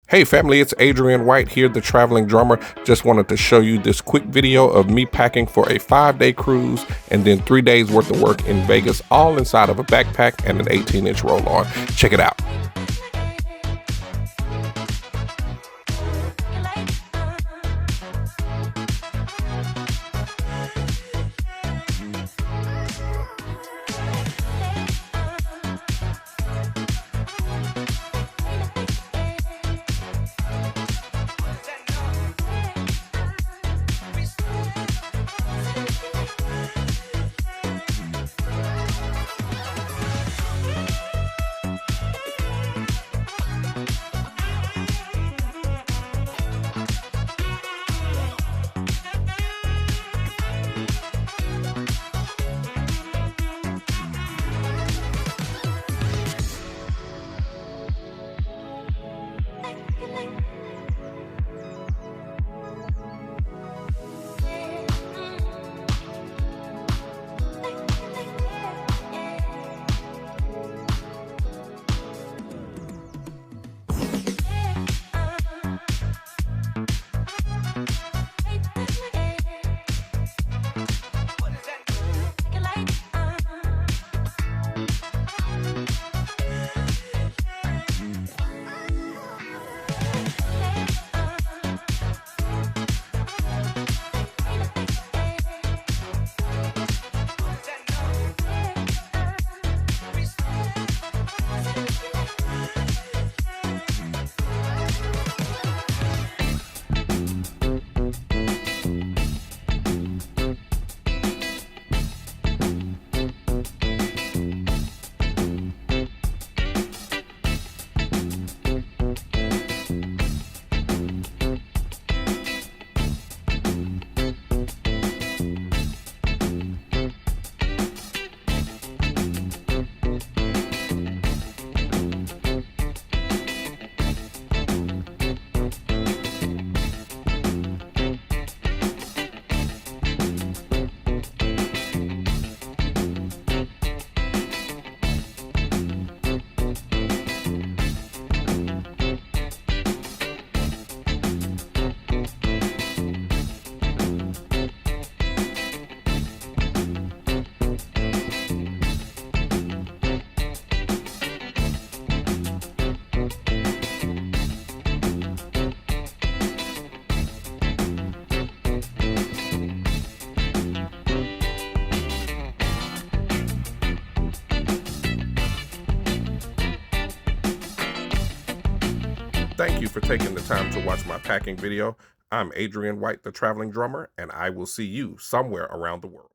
Hey family, it's Adrian White here, the traveling drummer. Just wanted to show you this quick video of me packing for a 5-day cruise and then 3 days worth of work in Vegas, all inside of a backpack and an 18-inch roll-on. Check it out. Thank you for taking the time to watch my packing video. I'm Adrian White, the traveling drummer, and I will see you somewhere around the world.